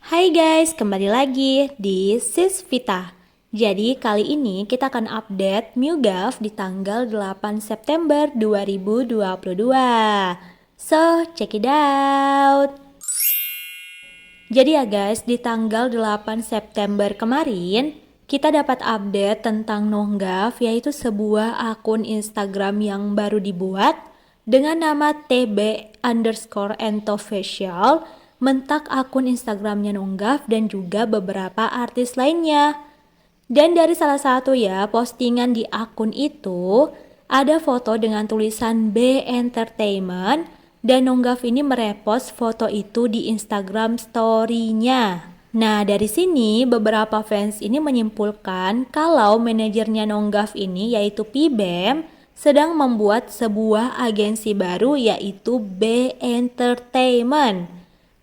Hai guys, kembali lagi di Sis Vita. Jadi kali ini kita akan update MUGAV di tanggal 8 September 2022. So, check it out. Jadi ya guys, di tanggal 8 September kemarin, kita dapat update tentang Nonggav, yaitu sebuah akun Instagram yang baru dibuat dengan nama tb_entofficial, mentak akun Instagramnya Nonggav dan juga beberapa artis lainnya. Dan dari salah satu postingan di akun itu, ada foto dengan tulisan B Entertainment dan Nonggav ini merepost foto itu di Instagram story-nya. Nah, dari sini beberapa fans ini menyimpulkan kalau manajernya Nonggav ini yaitu PBEM sedang membuat sebuah agensi baru yaitu B Entertainment.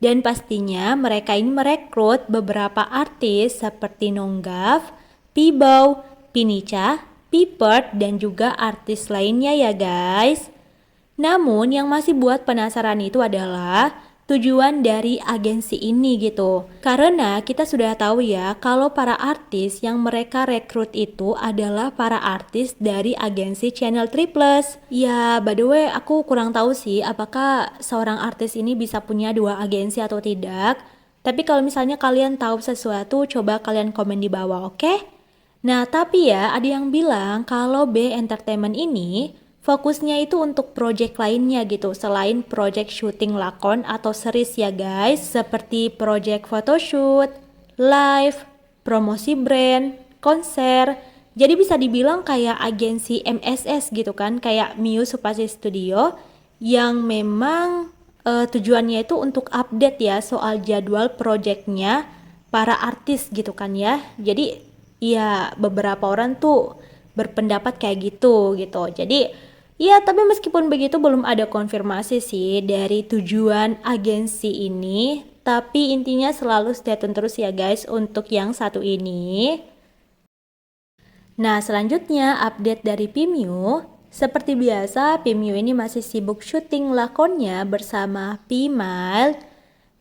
Dan pastinya mereka ini merekrut beberapa artis seperti Nonggav, Pibow, Pinica, Pipert, dan juga artis lainnya ya guys. Namun yang masih buat penasaran itu adalah tujuan dari agensi ini gitu. Karena kita sudah tahu ya kalau para artis yang mereka rekrut itu adalah para artis dari agensi Channel Triplus. Ya, by the way aku kurang tahu sih apakah seorang artis ini bisa punya dua agensi atau tidak. Tapi kalau misalnya kalian tahu sesuatu, coba kalian komen di bawah, oke? Nah, tapi ya ada yang bilang kalau B Entertainment ini fokusnya itu untuk project lainnya gitu, selain project syuting lakon atau series ya guys, seperti project photoshoot, live, promosi brand, konser. Jadi bisa dibilang kayak agensi MSS gitu kan, kayak Muse Supasi Studio yang memang tujuannya itu untuk update ya soal jadwal projectnya para artis gitu kan ya. Jadi ya beberapa orang tuh berpendapat kayak gitu. Jadi ya, tapi meskipun begitu belum ada konfirmasi sih dari tujuan agensi ini. Tapi intinya selalu stay tune terus ya guys untuk yang satu ini. Nah, selanjutnya update dari Pimyu. Seperti biasa, Pimyu ini masih sibuk syuting lakonnya bersama P-Mild.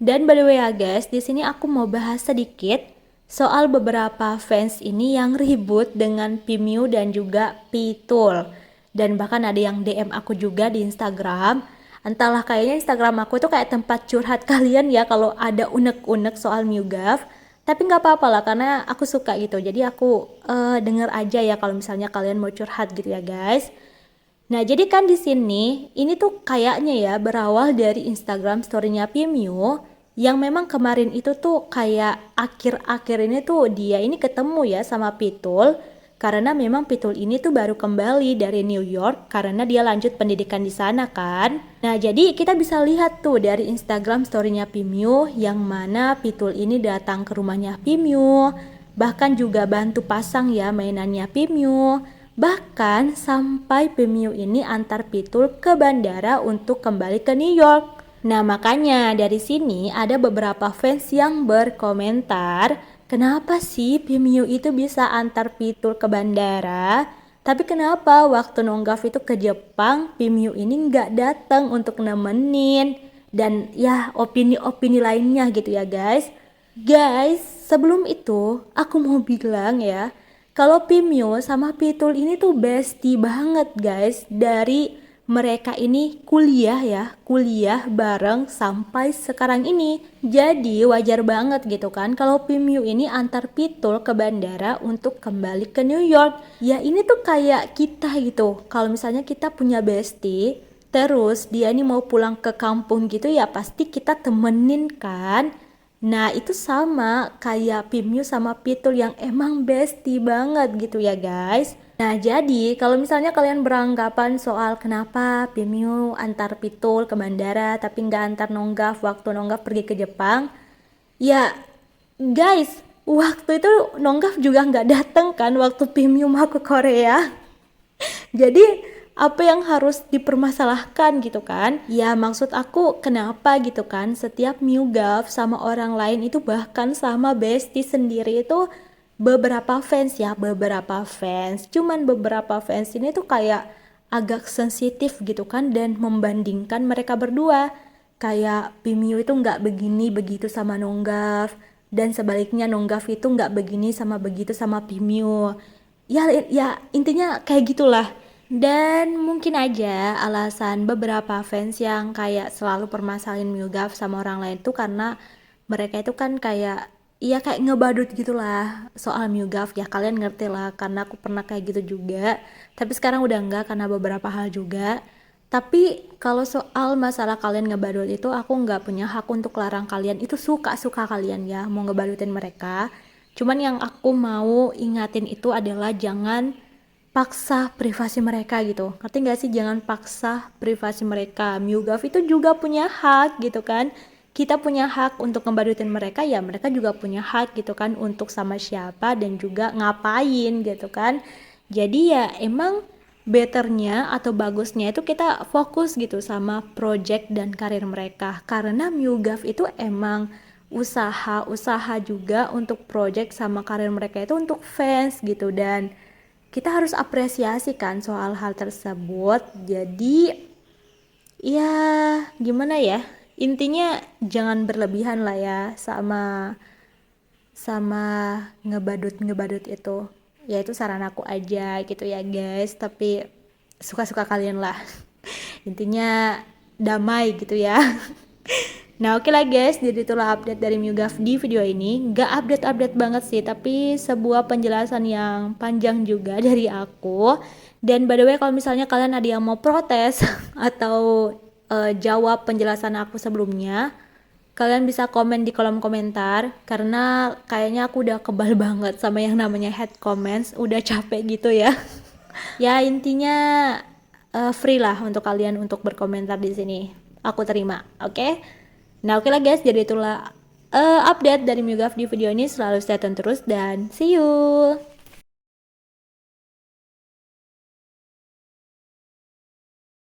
Dan by the way ya guys, di sini aku mau bahas sedikit soal beberapa fans ini yang ribut dengan Pimyu dan juga Pitul. Dan bahkan ada yang DM aku juga di Instagram. Entahlah, kayaknya Instagram aku itu kayak tempat curhat kalian ya kalau ada unek-unek soal MUGAV. Tapi nggak apa-apa lah karena aku suka gitu. Jadi aku denger aja ya kalau misalnya kalian mau curhat gitu ya guys. Nah, jadi kan di sini ini tuh kayaknya ya berawal dari Instagram story-nya Pimyu yang memang kemarin itu tuh kayak akhir-akhir ini tuh dia ini ketemu ya sama Pitul karena memang Pitul ini tuh baru kembali dari New York karena dia lanjut pendidikan di sana kan. Nah, jadi kita bisa lihat tuh dari Instagram story-nya Pimyu yang mana Pitul ini datang ke rumahnya Pimyu, bahkan juga bantu pasang ya mainannya Pimyu. Bahkan sampai Pimyu ini antar Pitul ke bandara untuk kembali ke New York. Nah, makanya dari sini ada beberapa fans yang berkomentar, kenapa sih Pimyu itu bisa antar Pitul ke bandara? Tapi kenapa waktu Nonggav itu ke Jepang, Pimyu ini nggak datang untuk nemenin? Dan ya opini-opini lainnya gitu ya guys. Guys, sebelum itu aku mau bilang ya, kalau Pimyo sama Pitul ini tuh bestie banget guys. Dari mereka ini kuliah bareng sampai sekarang ini. Jadi wajar banget gitu kan kalau Pimyo ini antar Pitul ke bandara untuk kembali ke New York. Ya ini tuh kayak kita gitu. Kalau misalnya kita punya bestie, terus dia ini mau pulang ke kampung gitu ya pasti kita temenin kan. Nah, itu sama kayak Pimyu sama Pitul yang emang bestie banget gitu ya guys. Nah, jadi kalau misalnya kalian beranggapan soal kenapa Pimyu antar Pitul ke bandara tapi nggak antar Nonggav waktu Nonggav pergi ke Jepang, ya guys, waktu itu Nonggav juga nggak dateng kan waktu Pimyu mau ke Korea. Jadi apa yang harus dipermasalahkan gitu kan? Ya maksud aku kenapa gitu kan setiap MUGAV sama orang lain itu bahkan sama bestie sendiri itu beberapa fans. Cuman beberapa fans ini tuh kayak agak sensitif gitu kan dan membandingkan mereka berdua. kayak Pimio itu nggak begini begitu sama Nonggaf, dan sebaliknya Nonggaf itu nggak begini sama begitu sama Pimio. Ya intinya kayak gitulah. Dan mungkin aja alasan beberapa fans yang kayak selalu permasalahin Milgaf sama orang lain tuh karena mereka itu kan kayak, iya kayak ngebadut gitulah soal Milgaf, ya kalian ngerti lah karena aku pernah kayak gitu juga. Tapi sekarang udah enggak karena beberapa hal juga. Tapi kalau soal masalah kalian ngebadut itu aku nggak punya hak untuk larang kalian, itu suka-suka kalian ya mau ngebadutin mereka. Cuman yang aku mau ingatin itu adalah jangan paksa privasi mereka gitu. Ngerti gak sih? Jangan paksa privasi mereka. Myugaf itu juga punya hak gitu kan. Kita punya hak untuk ngebadutin mereka, ya mereka juga punya hak gitu kan untuk sama siapa dan juga ngapain gitu kan. Jadi ya emang betternya atau bagusnya itu kita fokus gitu sama project dan karir mereka. Karena Myugaf itu emang usaha juga untuk project sama karir mereka itu untuk fans gitu, dan kita harus apresiasi kan soal hal tersebut. Jadi ya gimana ya, intinya jangan berlebihan lah ya sama sama ngebadut itu. Ya itu saran aku aja gitu ya guys, tapi suka-suka kalian lah. Intinya damai gitu ya. Nah oke lah guys, jadi itulah update dari MuGaf di video ini. Gak update-update banget sih, tapi sebuah penjelasan yang panjang juga dari aku. Dan by the way, kalau misalnya kalian ada yang mau protes atau jawab penjelasan aku sebelumnya, kalian bisa komen di kolom komentar. Karena kayaknya aku udah kebal banget sama yang namanya hate comments, udah capek gitu ya. Ya intinya free lah untuk kalian untuk berkomentar di sini. Aku terima, oke? Nah oke lah guys, jadi itulah update dari MuGaf di video ini. Selalu stay tune terus dan see you.